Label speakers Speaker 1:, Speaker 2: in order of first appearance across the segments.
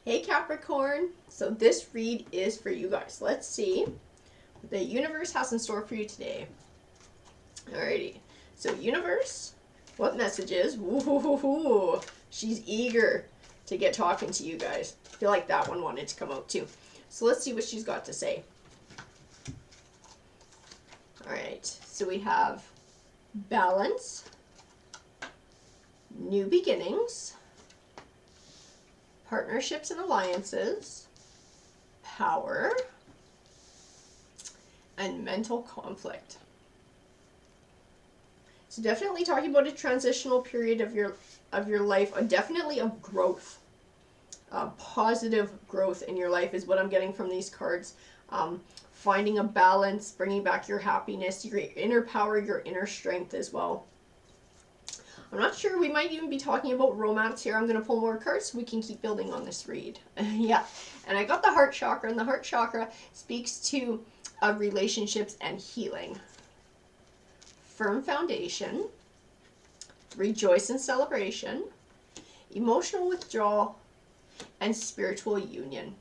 Speaker 1: Hey Capricorn, so this read is for you guys. Let's see what the universe has in store for you today. Alrighty, so universe, what messages? Woo-hoo-hoo-hoo. She's eager to get talking to you guys. I feel like that one wanted to come out too. So let's see what she's got to say. Alright, so we have balance, new beginnings, partnerships and alliances, power, and mental conflict. So definitely talking about a transitional period of your life, definitely of growth, positive growth in your life is what I'm getting from these cards. Finding a balance, bringing back your happiness, your inner power, your inner strength as well. I'm not sure, we might even be talking about romance here. I'm going to pull more cards so we can keep building on this read. Yeah, and I got the heart chakra, and the heart chakra speaks to relationships and healing. Firm foundation, rejoice in celebration, emotional withdrawal, and spiritual union.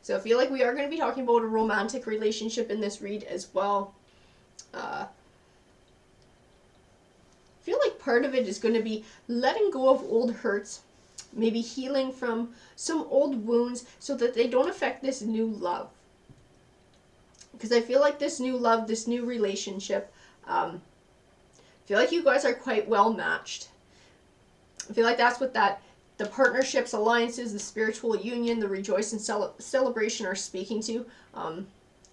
Speaker 1: So I feel like we are going to be talking about a romantic relationship in this read as well. I feel like part of it is going to be letting go of old hurts, maybe healing from some old wounds so that they don't affect this new love. Because I feel like this new love, this new relationship, I feel like you guys are quite well matched. I feel like that's what the partnerships, alliances, the spiritual union, the rejoice and celebration are speaking to.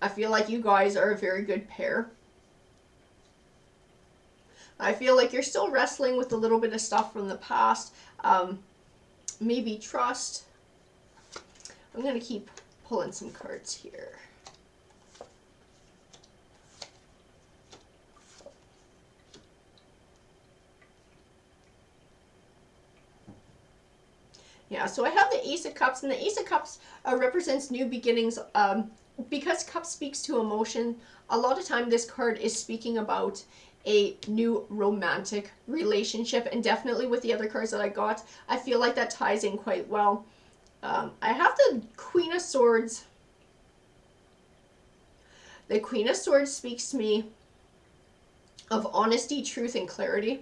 Speaker 1: I feel like you guys are a very good pair. I feel like you're still wrestling with a little bit of stuff from the past. Maybe trust. I'm going to keep pulling some cards here. Yeah, so I have the Ace of Cups, and the Ace of Cups represents new beginnings. Because Cups speaks to emotion, a lot of time this card is speaking about a new romantic relationship, and definitely with the other cards that I got, I feel like that ties in quite well. I have the Queen of Swords. The Queen of Swords speaks to me of honesty, truth, and clarity.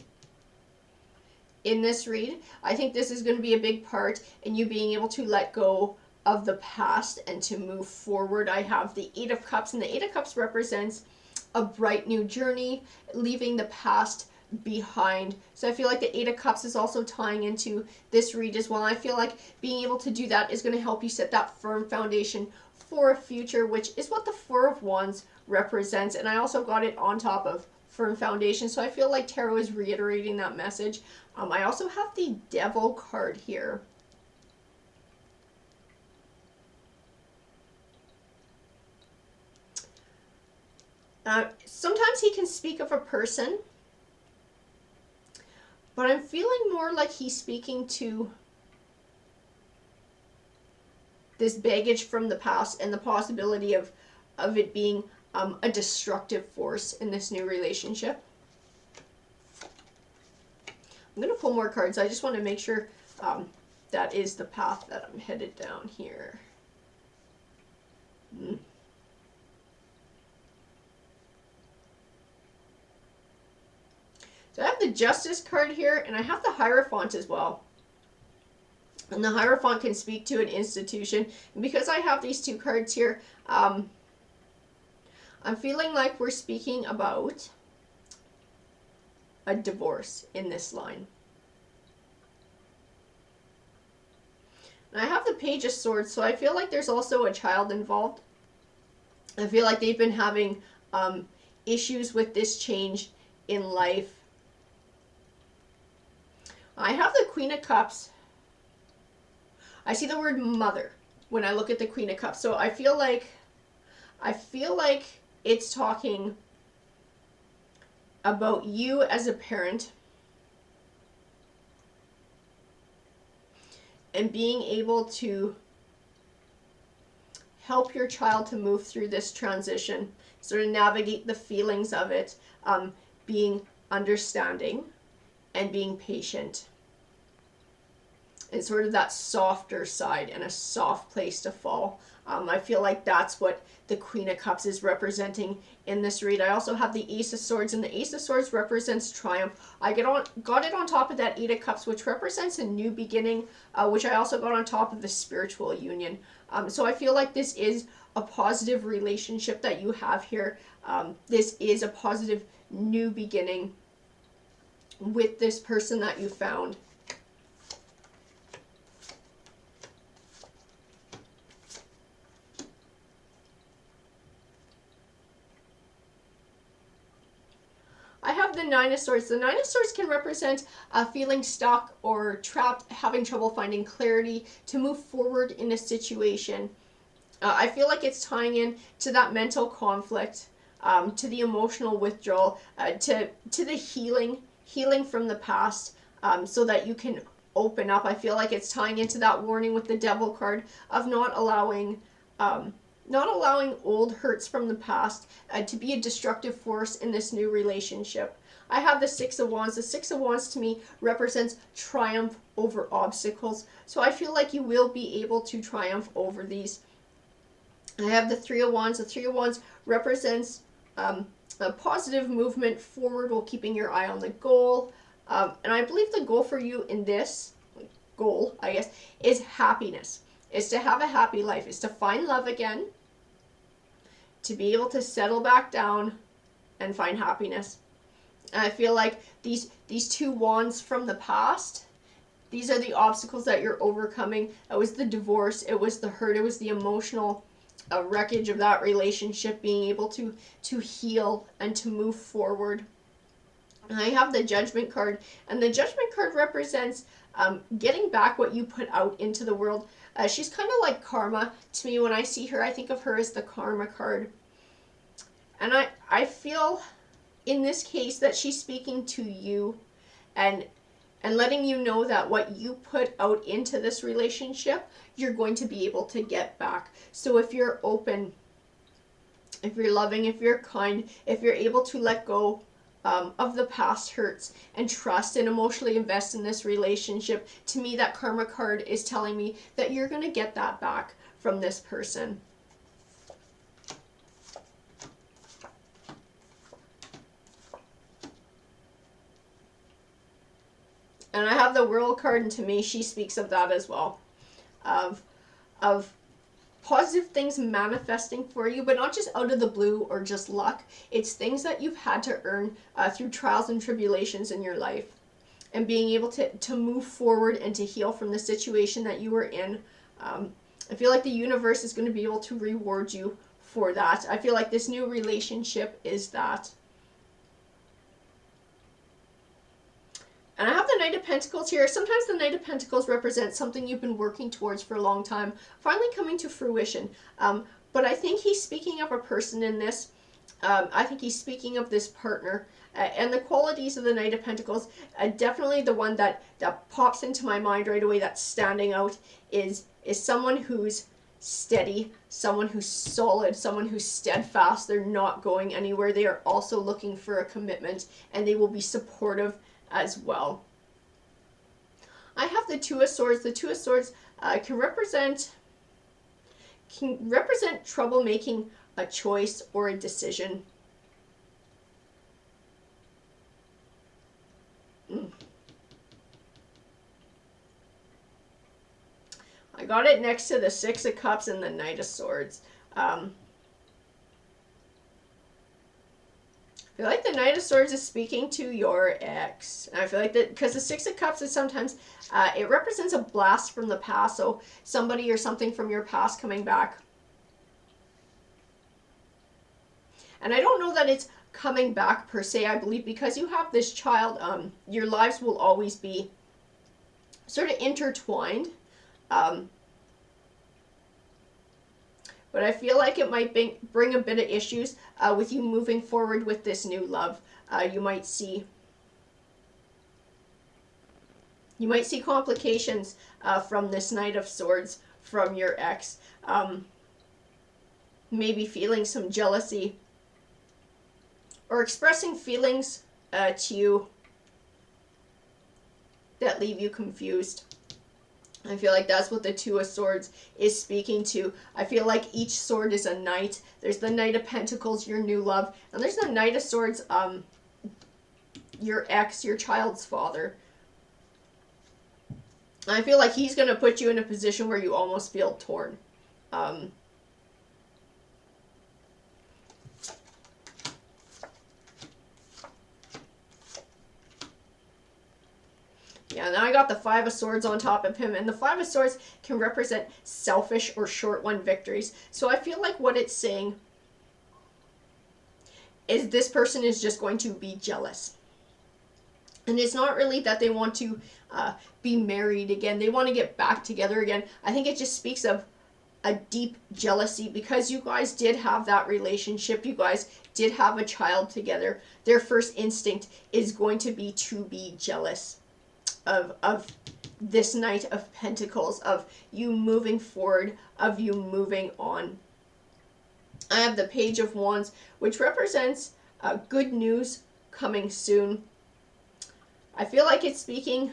Speaker 1: In this read, I think this is going to be a big part in you being able to let go of the past and to move forward. I have the Eight of Cups, and the Eight of Cups represents a bright new journey, leaving the past behind. So I feel like the Eight of Cups is also tying into this read as well. I feel like being able to do that is going to help you set that firm foundation for a future, which is what the Four of Wands represents. And I also got it on top of firm foundation, so I feel like tarot is reiterating that message. I also have the Devil card here. Sometimes he can speak of a person, but I'm feeling more like he's speaking to this baggage from the past and the possibility of it being a destructive force in this new relationship. I'm going to pull more cards. I just want to make sure that is the path that I'm headed down here. So I have the Justice card here, and I have the Hierophant as well. And the Hierophant can speak to an institution. And because I have these two cards here, I'm feeling like we're speaking about a divorce in this line. And I have the Page of Swords, so I feel like there's also a child involved. I feel like they've been having issues with this change in life. I have the Queen of Cups. I see the word mother when I look at the Queen of Cups, so I feel like it's talking about you as a parent and being able to help your child to move through this transition, sort of navigate the feelings of it, being understanding and being patient. It's sort of that softer side and a soft place to fall. I feel like that's what the Queen of Cups is representing in this read. I also have the Ace of Swords, and the Ace of Swords represents triumph. I got it on top of that Eight of Cups, which represents a new beginning, which I also got on top of the spiritual union. So I feel like this is a positive relationship that you have here. This is a positive new beginning with this person that you found. I have the Nine of Swords. The Nine of Swords can represent feeling stuck or trapped, having trouble finding clarity to move forward in a situation. I feel like it's tying in to that mental conflict, to the emotional withdrawal, to the healing from the past, so that you can open up. I feel like it's tying into that warning with the Devil card of not allowing old hurts from the past to be a destructive force in this new relationship. I have the Six of Wands. The Six of Wands to me represents triumph over obstacles. So I feel like you will be able to triumph over these. I have the Three of Wands. The Three of Wands represents a positive movement forward while keeping your eye on the goal. And I believe the goal for you in this goal, I guess, is happiness. Is to have a happy life. Is to find love again. To be able to settle back down and find happiness. And I feel like these two wands from the past, these are the obstacles that you're overcoming. It was the divorce, it was the hurt, it was the emotional wreckage of that relationship, being able to heal and to move forward. And I have the Judgment card, and the Judgment card represents getting back what you put out into the world. She's kind of like karma to me. When I see her, I think of her as the karma card. And I feel in this case that she's speaking to you and letting you know that what you put out into this relationship, you're going to be able to get back. So if you're open, if you're loving, if you're kind, if you're able to let go of the past hurts and trust and emotionally invest in this relationship, to me that karma card is telling me that you're going to get that back from this person. And I have the World card, and to me she speaks of that as well, of positive things manifesting for you, but not just out of the blue or just luck. It's things that you've had to earn through trials and tribulations in your life, and being able to move forward and to heal from the situation that you were in. I feel like the universe is going to be able to reward you for that. I feel like this new relationship is that. And I have the Knight of Pentacles here. Sometimes the Knight of Pentacles represents something you've been working towards for a long time, finally coming to fruition. But I think he's speaking of a person in this. I think he's speaking of this partner. And the qualities of the Knight of Pentacles, definitely the one that pops into my mind right away that's standing out is someone who's steady, someone who's solid, someone who's steadfast. They're not going anywhere. They are also looking for a commitment, and they will be supportive as well. I have the Two of Swords. The Two of Swords can represent trouble making a choice or a decision. I got it next to the Six of Cups and the Knight of Swords. I feel like the Knight of Swords is speaking to your ex. And I feel like that because the Six of Cups is sometimes, it represents a blast from the past. So somebody or something from your past coming back. And I don't know that it's coming back per se. I believe because you have this child, your lives will always be sort of intertwined. But I feel like it might bring a bit of issues with you moving forward with this new love. You might see complications from this Knight of Swords from your ex. Maybe feeling some jealousy or expressing feelings to you that leave you confused. I feel like that's what the Two of Swords is speaking to. I feel like each sword is a knight. There's the Knight of Pentacles, your new love, and there's the Knight of Swords, your ex, your child's father. I feel like he's going to put you in a position where you almost feel torn. Yeah, now I got the Five of Swords on top of him, and the Five of Swords can represent selfish or short-won victories. So I feel like what it's saying is this person is just going to be jealous. And it's not really that they want to be married again. They want to get back together again. I think it just speaks of a deep jealousy because you guys did have that relationship. You guys did have a child together. Their first instinct is going to be jealous of this Knight of Pentacles, of you moving forward, of you moving on. I have the Page of Wands, which represents good news coming soon. I feel like it's speaking,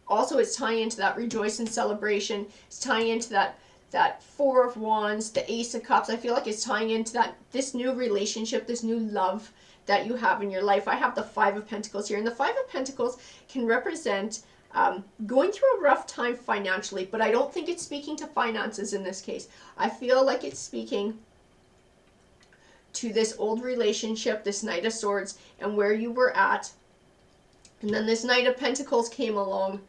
Speaker 1: also it's tying into that rejoice and celebration. It's tying into that Four of Wands, the Ace of Cups. I feel like it's tying into this new relationship, this new love that you have in your life. I have the Five of Pentacles here, and the Five of Pentacles can represent going through a rough time financially, but I don't think it's speaking to finances in this case. I feel like it's speaking to this old relationship, this Knight of Swords, and where you were at. And then this Knight of Pentacles came along,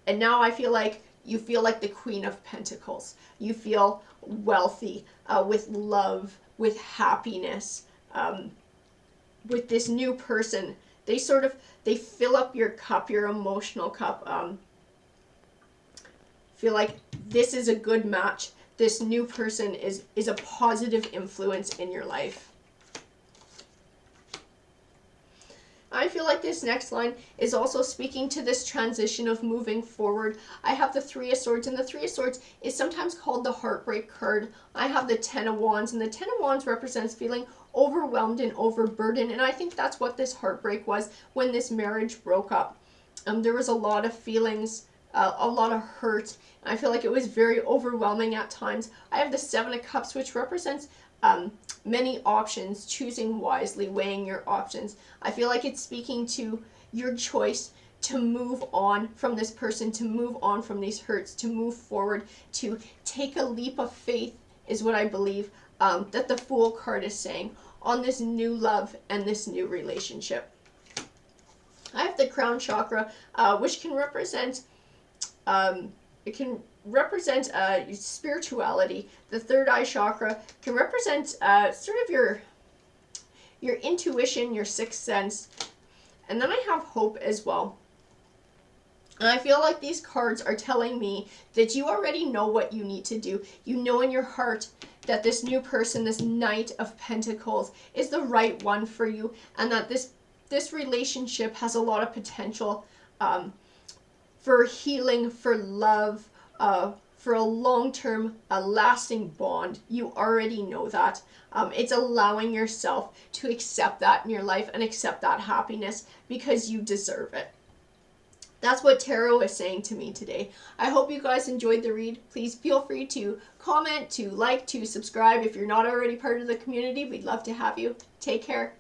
Speaker 1: and now I feel like you feel like the Queen of Pentacles. You feel wealthy, with love, with happiness, with this new person. They fill up your cup, your emotional cup. Feel like this is a good match. This new person is a positive influence in your life. I feel like this next line is also speaking to this transition of moving forward. I have the Three of Swords, and the Three of Swords is sometimes called the heartbreak card. I have the Ten of Wands, and the Ten of Wands represents feeling overwhelmed and overburdened, and I think that's what this heartbreak was when this marriage broke up. There was a lot of feelings, a lot of hurt. I feel like it was very overwhelming at times. I have the Seven of Cups, which represents many options, choosing wisely, weighing your options. I feel like it's speaking to your choice to move on from this person, to move on from these hurts, to move forward, to take a leap of faith is what I believe that the Fool card is saying on this new love and this new relationship. I have the Crown Chakra, which can represent spirituality. The Third Eye Chakra can represent sort of your intuition, your sixth sense. And then I have Hope as well. And I feel like these cards are telling me that you already know what you need to do. You know in your heart that this new person, this Knight of Pentacles, is the right one for you, and that this relationship has a lot of potential for healing, for love, for a long-term, lasting bond. You already know that. It's allowing yourself to accept that in your life and accept that happiness because you deserve it. That's what tarot is saying to me today. I hope you guys enjoyed the read. Please feel free to comment, to like, to subscribe. If you're not already part of the community, we'd love to have you. Take care.